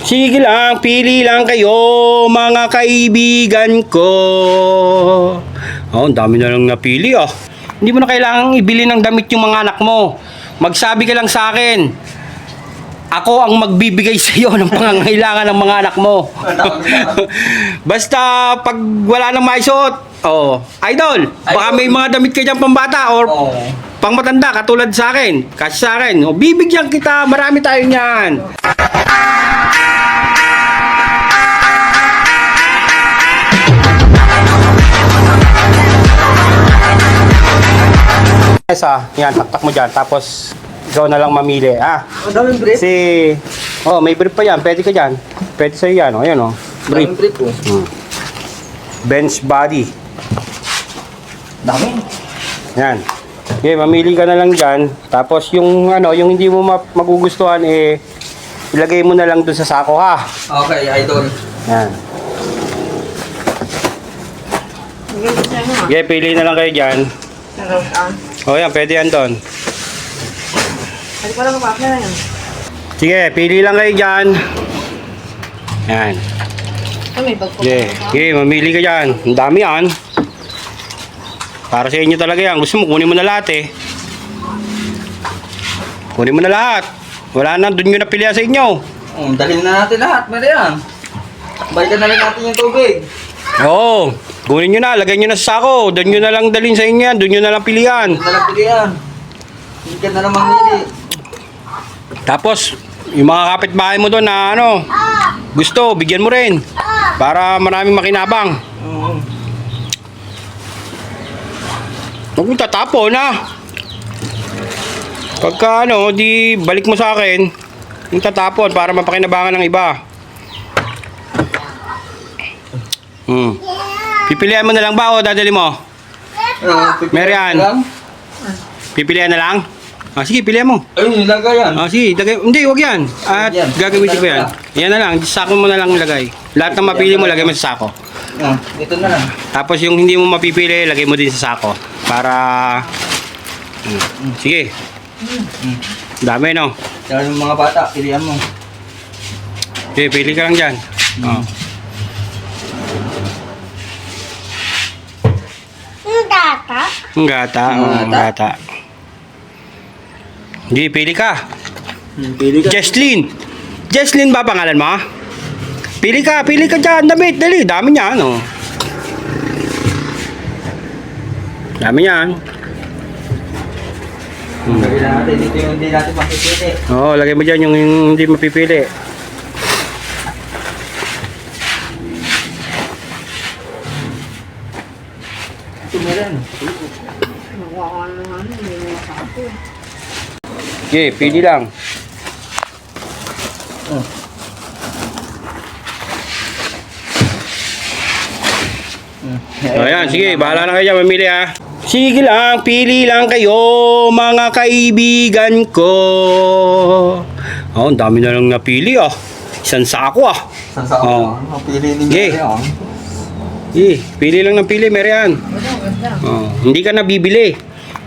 Sige lang, pili lang kayo mga kaibigan ko. Oh, ang dami na lang napili ah. Hindi mo na kailangang ibili ng damit yung mga anak mo. Magsabi ka lang sa akin. Ako ang magbibigay sa iyo ng pangangailangan ng mga anak mo. Basta pag wala nang maisuot, oh, idol, baka may mga damit ka dyan pambata or pang matanda katulad sa akin. Kasi sa akin, oh, bibigyan kita, marami tayo niyan. Yan, taktak mo dyan. Tapos, ikaw na lang mamili. Ang daming brief. May brief pa yan. Pwede ka dyan. Pwede sa'yo yan. Ayan, brief. Daming brief po. Bench body. Dami. Yan. Okay, mamili ka na lang dyan. Tapos, yung hindi mo magugustuhan, ilagay mo na lang dun sa sako, ha? Okay, idol. Yan. Okay, pili na lang kayo dyan. Yan, pwede yan doon. Hindi ko lang kapag na yan. Sige, pili lang kayo dyan. Yan. May bagpo. Okay, mamili ka dyan. Ang dami yan. Para sa inyo talaga yan. Gusto mo, kunin mo na lahat eh. Kunin mo na lahat. Wala na, doon nyo napilihan sa inyo. Dalhin na natin lahat, Marian. Balikan na rin natin yung tubig. Oo. Kunin nyo na, lagay nyo na sa sako. Doon nyo na lang dalhin sa inyo yan. Doon nyo na lang pilihan. Nalang pilihan. Hindi ka na lang mamili. Tapos, yung mga kapitbahay mo doon na gusto, bigyan mo rin. Para maraming makinabang. Huwag mong tatapon ha. Pagka di balik mo sa akin. Yung tatapon para mapakinabangan ng iba. Pipilihan mo na lang ba o dadali mo? Marian. Pipilihan na lang? Sige, pilihan mo. Ayun, nilagay yan. Sige, hindi, wag yan. At gagamitin ko yan. Yan na lang, sako mo na lang ilagay. Lahat ng mapili mo, lagay mo sa sako. Dito na lang. Tapos yung hindi mo mapipili, lagay mo din sa sako. Para... Sige. Dami, no? Yan yung mga bata, pilihan mo. Sige, pili ka lang dyan. Ang gata. Hindi, pili ka. Pili ka. Jesslyn ba pangalan mo? Pili ka dyan. Damit, dali. Dami niya, Dami niyan. Lagay na natin dito yung hindi natin mapipili. Oo, lagay mo dyan yung hindi mapipili. Ito meron. Okay, pili lang. Ayan, sige, bahala na kayo dyan, mamili ha. Sige lang, pili lang kayo mga kaibigan ko. Ang dami na lang napili ah. Isang sako ah. Saan sa ako? Pili ninyo. Pili lang ng pili, Marian. Hindi ka nabibili.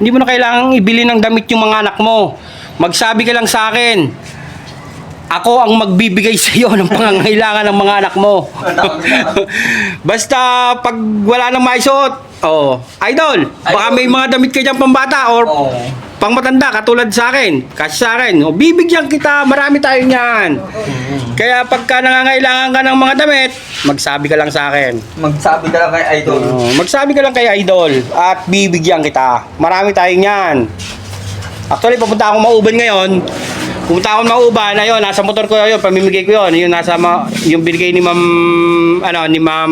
Hindi mo na kailangang ibili ng damit yung mga anak mo. Magsabi ka lang sa akin. Ako ang magbibigay sa iyo ng pangangailangan ng mga anak mo. Basta pag wala nang maisuot, idol, baka may mga damit ka dyan pambata or pang matanda katulad sa akin. Kasi sa akin, bibigyan kita, marami tayo niyan. Kaya pagka nangangailangan ka ng mga damit, magsabi ka lang sa akin. Magsabi ka lang kay idol. Magsabi ka lang kay idol at bibigyan kita. Marami tayo niyan. Actually, papunta akong Mauban ngayon. Pumunta akong Mauban, ayun, nasa motor ko yun, pamimigay ko yun. Yung nasa, yung binigay ni Ma'am,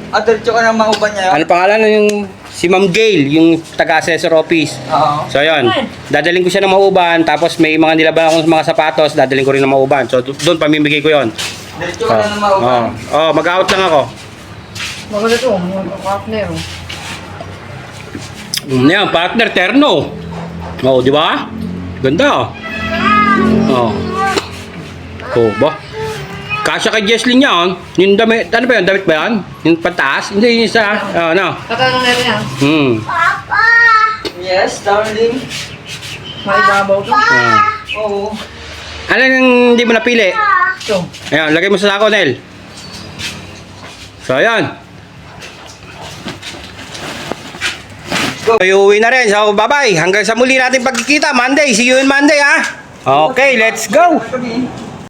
Diretso ka ng Mauban niya yun? ano pangalan yung, si Ma'am Gail, yung taga-assessor office. Oo. So, ayun, dadaling ko siya ng Mauban, tapos may mga nilaban akong mga sapatos, dadaling ko rin ng Mauban. So, doon pamimigay ko yun. Diretso ka na ng Mauban. Mag-out lang ako. Maganda to, partner. Yan, partner, terno. Di ba? Ganda, ba? Kasya kay Jesslyn yan. Yung damit, ano ba yun? Damit ba yan? Yung pataas? Hindi, yung isa. Katanong na rin yan. Yes, darling. Maibabaw to. Oo. Ano yung hindi mo napili? Ito. Ayan, lagay mo sa sako, Nel. So, ayan. So, uwi na rin. So, bye-bye. Hanggang sa muli natin pagkikita. Monday. See you on Monday, ha? Okay, let's go. Kami.